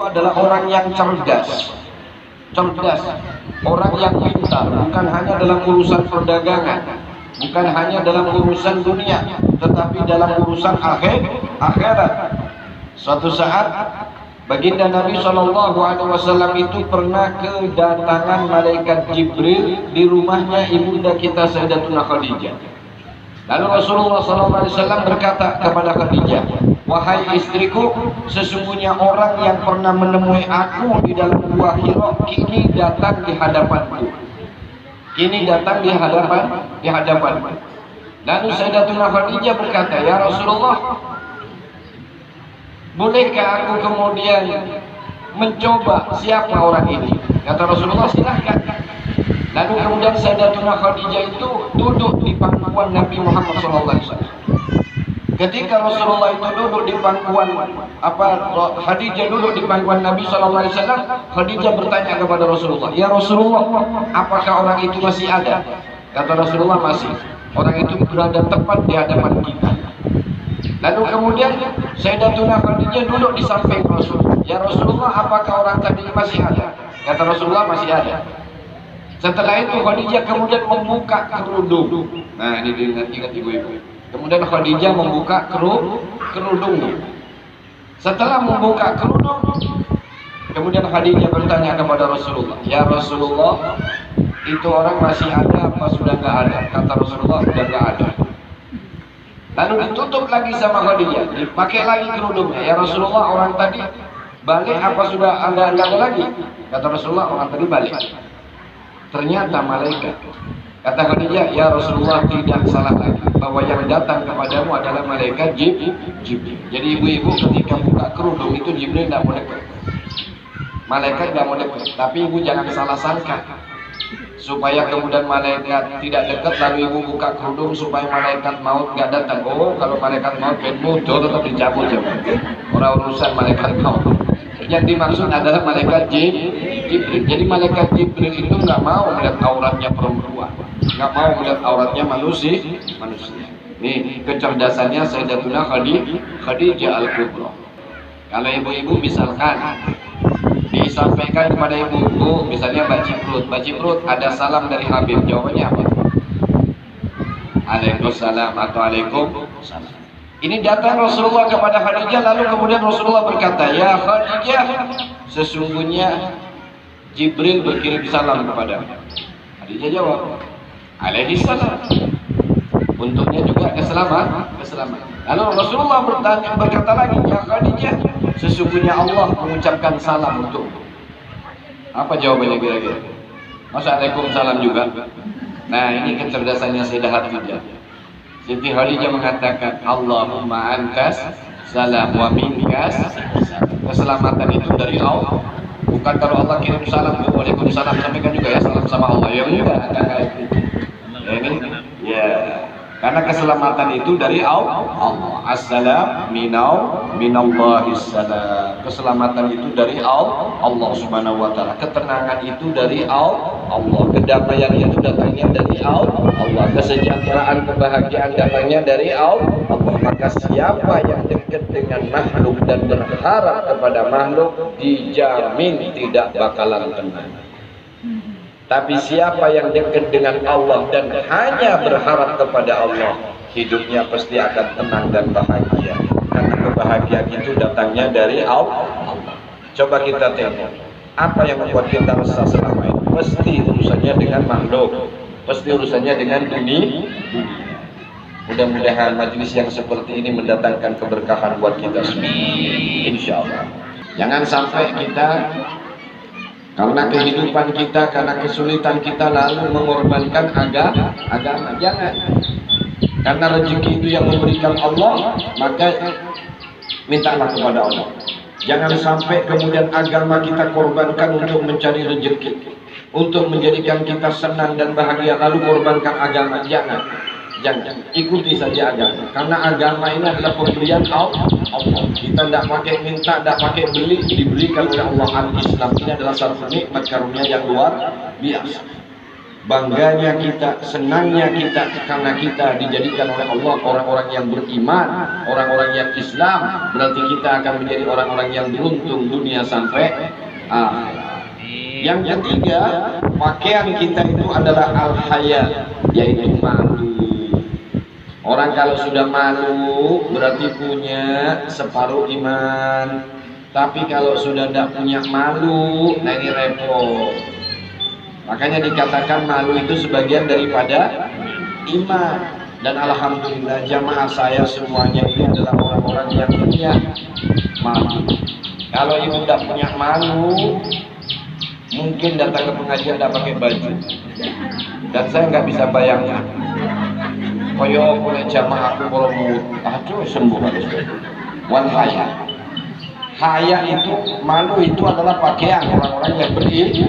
adalah orang yang cerdas. Cerdas, orang yang pintar, bukan hanya dalam urusan perdagangan, bukan hanya dalam urusan dunia, tetapi dalam urusan akhirat. Suatu saat baginda Nabi SAW itu pernah kedatangan malaikat Jibril di rumahnya ibunda kita Sayyidatuna Khadijah. Lalu Rasulullah SAW berkata kepada Khadijah, "Wahai istriku, sesungguhnya orang yang pernah menemui aku di dalam gua Hira kini datang di hadapanku." Kini datang di hadapanku. Lalu Sayyidatuna Khadijah berkata, "Ya Rasulullah, bolehkah aku kemudian mencoba siapa orang ini?" Kata Rasulullah, "Silahkan." Lalu kemudian Sayyidatuna Khadijah itu duduk di pangkuan Nabi Muhammad SAW. Ketika Rasulullah itu duduk di pangkuan Khadijah duduk di pangkuan Nabi SAW, Khadijah bertanya kepada Rasulullah, "Ya Rasulullah, apakah orang itu masih ada?" Kata Rasulullah, "Masih." Orang itu berada tepat di hadapan kita. Lalu kemudian Sayyidatuna Khadijah duduk di samping Rasul. "Ya Rasulullah, apakah orang tadi masih ada?" Kata Rasulullah, "Masih ada." Setelah itu Khadijah kemudian membuka kerudung. Nah, ini diingat ibu-ibu. Kemudian Khadijah membuka kerudung. Setelah membuka kerudung, kemudian Khadijah bertanya kepada Rasulullah, "Ya Rasulullah, itu orang masih ada apa sudah nggak ada?" Kata Rasulullah, "Sudah nggak ada." Lalu ditutup lagi sama Khadijah, dipakai lagi kerudungnya. "Ya Rasulullah, orang tadi balik apa sudah ada lagi?" Kata Rasulullah, "Orang tadi balik." Ternyata malaikat. Kata Khadijah, "Ya Rasulullah, tidak salah lagi bahwa yang datang kepadamu adalah malaikat Jibril." Jadi ibu-ibu ketika buka kerudung itu Jibril tidak mau dekat, malaikat tidak mau dekat. Tapi ibu jangan salah sangka, supaya kemudian malaikat tidak dekat lalu ibu buka kerudung supaya malaikat maut nggak datang. Oh, kalau malaikat maut mudah tetap dicabut ya. Orang urusan malaikat maut. Yang dimaksud adalah malaikat Jibril. Jadi malaikat Jibril itu nggak mau melihat auratnya perempuan, nggak mau melihat auratnya manusia. Nih kecerdasannya Sayyidatuna Khadijah Al-Kubra. Kalau ibu-ibu misalkan disampaikan kepada ibu-ibu, misalnya Mbak Ciprut, ada salam dari Habib, jawabannya apa? Waalaikumsalam atau Waalaikumsalam. Ini datang Rasulullah kepada Khadijah, lalu kemudian Rasulullah berkata, "Ya Khadijah, sesungguhnya Jibril berkirim salam kepadamu." Khadijah jawab, "Alaihi salam." Untuknya juga keselamatan. Lalu Rasulullah berkata lagi, "Ya Khadijah, sesungguhnya Allah mengucapkan salam untukmu." Apa jawabannya kira-kira? Masa Waalaikumsalam juga? Nah, ini kecerdasannya Sayyidah Khadijah. Siti Khadijah mengatakan, "Allahumma antas salam wa minkas salam." Keselamatan itu dari Allah. Bukan kalau Allah kirim salam, Waalaikumsalam, sampaikan juga ya salam sama Allah. Ya enggak kayak gitu. Ya ini ya. Karena keselamatan itu dari Allah. Assalam minallahis salam. Keselamatan itu dari Allah Subhanahu wa taala. Ketenangan itu dari Allah. Kedamaian itu datangnya dari Allah. Kesejahteraan, kebahagiaan datangnya dari Allah. Maka siapa yang dekat dengan makhluk dan berharap kepada makhluk dijamin tidak bakalan tenang. Tapi siapa yang dekat dengan Allah dan hanya berharap kepada Allah, hidupnya pasti akan tenang dan bahagia. Karena kebahagiaan itu datangnya dari Allah. Coba kita tengok, apa yang membuat kita resah selama ini? Pasti urusannya dengan makhluk, pasti urusannya dengan dunia. Mudah-mudahan majelis yang seperti ini mendatangkan keberkahan buat kita semua, insya Allah. Jangan sampai kita karena kehidupan kita, karena kesulitan kita lalu mengorbankan agama. Jangan. Karena rezeki itu yang memberikan Allah, maka mintalah kepada Allah. Jangan sampai kemudian agama kita korbankan untuk mencari rezeki, untuk menjadikan kita senang dan bahagia lalu korbankan agama. Jangan. Ikuti saja agama. Karena agama ini adalah pemberian Allah. Kita tidak pakai minta, tidak pakai beli, diberikan oleh Allah. Al-Islam ini adalah satu nikmat karunia yang luar biasa. bangganya kita, senangnya kita karena kita dijadikan oleh Allah orang-orang yang beriman, orang-orang yang Islam. Berarti kita akan menjadi orang-orang yang beruntung dunia sampai akhirat. Yang ketiga, pakaian kita itu adalah al-haya, yaitu malu. Orang kalau sudah malu berarti punya separuh iman. Tapi kalau sudah tidak punya malu, nah ini repot. Makanya dikatakan malu itu sebagian daripada iman. Dan alhamdulillah jamaah saya semuanya ini adalah orang-orang yang punya malu. Kalau ibu tidak punya malu, mungkin datang ke pengajian tidak pakai baju. Dan saya nggak bisa bayangkan. Koyo boleh jamaah aku kalau aduh sembuh harus. Wal haya. Haya itu, malu itu adalah pakaian orang-orang yang beriman.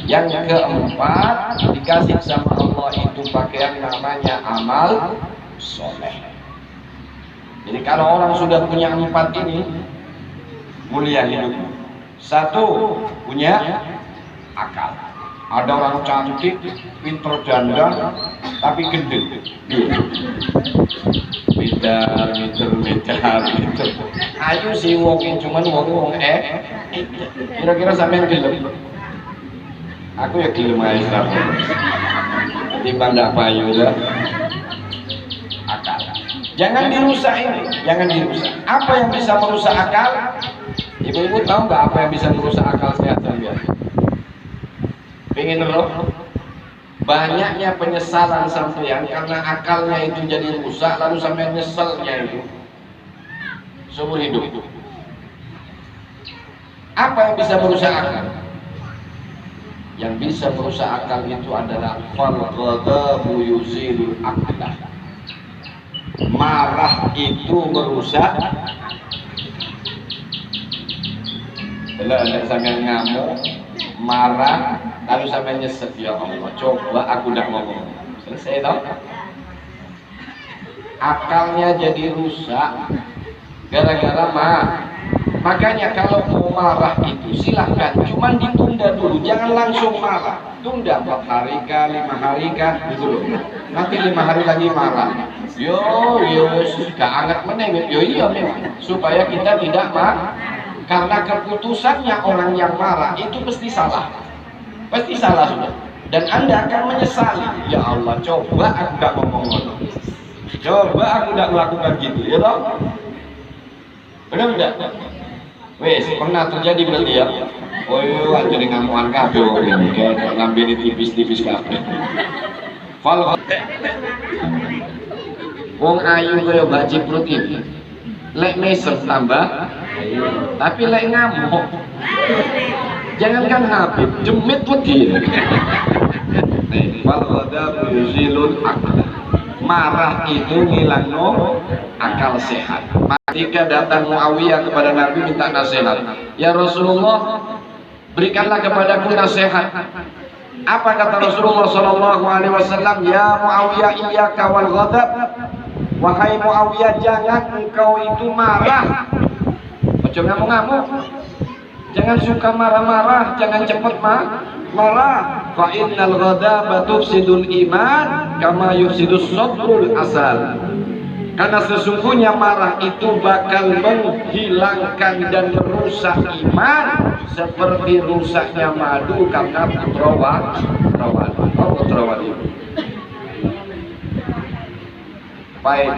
Yang keempat, dikasih sama Allah itu pakaian namanya amal soleh. Jadi kalau orang sudah punya empat ini, mulia hidup. Satu, punya akal. Ada orang cantik, pinter dandan, tapi gendut. Bidar, gitu. Ayo sih wongin, cuman wong kira-kira sampean gelem. Aku ya gelem ae sampe. Timbang ndak payu dah. Akal. Jangan dirusak ini, jangan dirusak. Apa yang bisa merusak akal? Ibu-ibu tahu nggak apa yang bisa merusak akal sehat sampean? Pengen roh? Banyaknya penyesalan sampean karena akalnya itu jadi rusak, lalu sampean nyeselnya itu seumur hidup. Apa yang bisa merusak akal? Yang bisa merusak akal itu adalah fal-ghadabu yuzilul aqlah. Marah itu merusak. Kalau sampean ngamuk, marah, lalu sampai nyesek, ya Allah, coba aku tidak ngomong. Selesai tau? Akalnya jadi rusak gara-gara marah. Makanya kalau mau marah itu silahkan, cuman ditunda dulu, jangan langsung marah. Tunda 4 hari kah, 5 hari kah, gitu loh. Nanti 5 hari lagi marah. Yo, gak anget meneng. Yo iya memang, supaya kita tidak marah. Karena keputusannya orang yang marah itu pasti salah. Pasti salah sudah. Dan Anda akan menyesali. Ya Allah, coba aku gak ngomong. Coba aku gak melakukan gitu, ya toh? Benar tidak? Wes, pernah terjadi berarti ya? Oh iya, jadi ngamuan kabeh ini kayak ngambil tipis-tipis kabeh. Fal wong ayu kaya Mbak Ciprut ini. Lek mesem tambah, tapi lek ngamuk. Jangankan Habib, jemit wedi. Wal ghadabu yuzilul aql. Marah itu ngilangno akal sehat. Ketika datang Muawiyah kepada Nabi minta nasihat, ya Rasulullah, berikanlah kepadaku nasihat. Apa kata Rasulullah Shallallahu Alaihi Wasallam? Ya Muawiyah, iyyaka wal ghadab. Wahai Muawiyah, jangan engkau itu marah. Macam ngamuk-ngamuk. Jangan suka marah-marah, jangan cepat marah. Fa innal ghadaba tufsidul iman kama yufsidus sabrul asal. Karena sesungguhnya marah itu bakal menghilangkan dan merusak iman seperti rusaknya madu karena putrawali. Baik,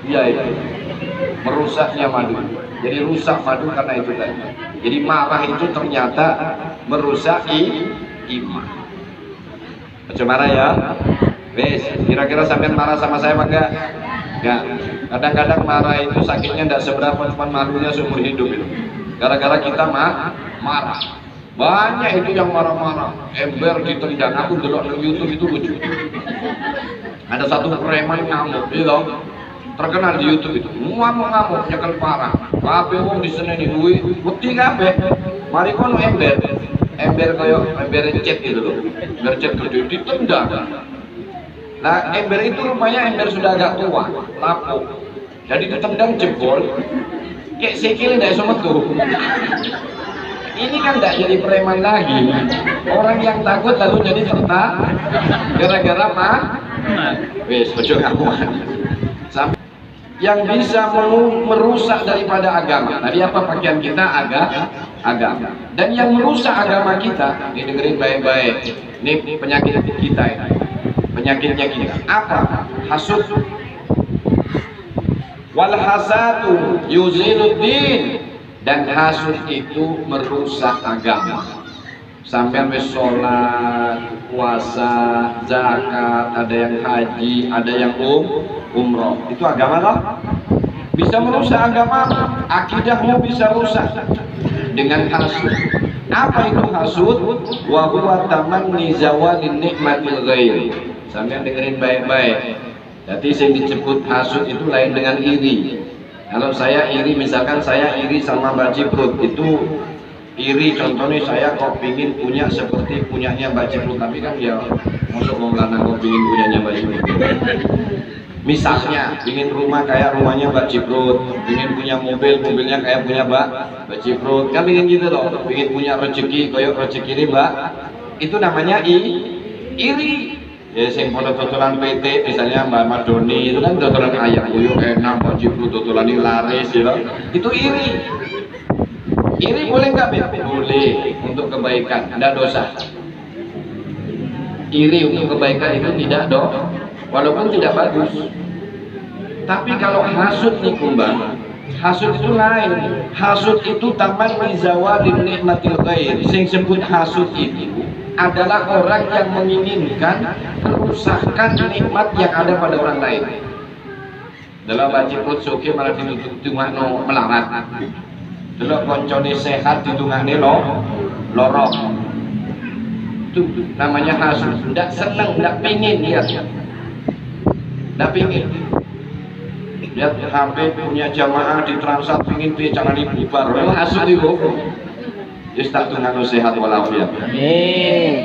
iya itu merusaknya madu. Jadi rusak madu karena itu tadi. Jadi marah itu ternyata merusak iman. Macam marah ya? Wes, kira-kira sampean marah sama saya apa enggak? Ya, kadang-kadang marah itu sakitnya tidak seberapa, cuma malunya seumur hidup itu. Gara-gara kita marah. Banyak itu yang marah-marah, ember ditendang. Aku delok di YouTube itu lucu. Ada satu preman ngamuk, gitu, terkenal di YouTube itu. Ngamuk-ngamuk, nyekel parah. Kabeh wong diseneni duwe, wedi kabeh. Mari kono ember koyo ember cet gitu loh. Ember cet gede ditendang. Nah, ember itu rupanya ember sudah agak tua, lapuk. Jadi ditendang jebol, kayak sikil ndak iso metu. ini kan tidak jadi preman lagi. Orang yang takut lalu jadi tertak gara-gara mah wes ojo ngamuan. Yang bisa merusak daripada agama. Tadi apa pakaian kita agama. Dan yang merusak agama kita, didengerin baik-baik. Ini penyakit kita ini. Penyakitnya kita. Apa? Hasud. Wal hasadu yuziluddin. Dan hasud itu merusak agama. Sampai sholat, puasa, zakat, ada yang haji, ada yang umroh. Itu agama loh. Bisa merusak agama, akidahmu bisa rusak dengan hasud. Apa itu hasud? Wa huwa tamanni zawalin nikmatil ghair. Sampai dengerin baik-baik. Jadi yang disebut hasud itu lain dengan iri. Kalau saya iri, misalkan saya iri sama Mbak Ciprut, itu iri. Contohnya saya kok pingin punya seperti punyanya Mbak Ciprut, tapi kan ya masuk mau lanang kok pingin punyanya Mbak Ciprut. Misalnya pingin rumah kayak rumahnya Mbak Ciprut, pingin punya mobilnya kayak punya Mbak Ciprut, kan pingin gitu loh. Pingin punya rezeki kayak rezeki ini Mbak, itu namanya iri. Ya sing pada totolan PT misalnya Mbak Madoni itu kan totolan ayam uyuk enak, Mbak Ciprut totolan ini laris gitu. Itu iri. Iri boleh nggak? Boleh, untuk kebaikan, tidak dosa. Iri untuk kebaikan itu tidak walaupun tidak bagus. Tapi kalau hasud nih kumbang, hasud itu lain. Hasud itu taman mizawalin nikmatil ghair. Sing sebut hasud itu adalah orang yang menginginkan kerusakan nikmat yang ada pada orang lain. Dalam Mbak Ciprut suki malah ditungakno melarat. Delok koncone sehat ditungane lorok. Itu namanya hasud. Ndak seneng, ndak pingin lihat. Ndak pingin. Lihat HP punya jamaah di Transat pingin piye carane bubar. Hasud itu. Wis tak tungano sehat walafiat. Amin.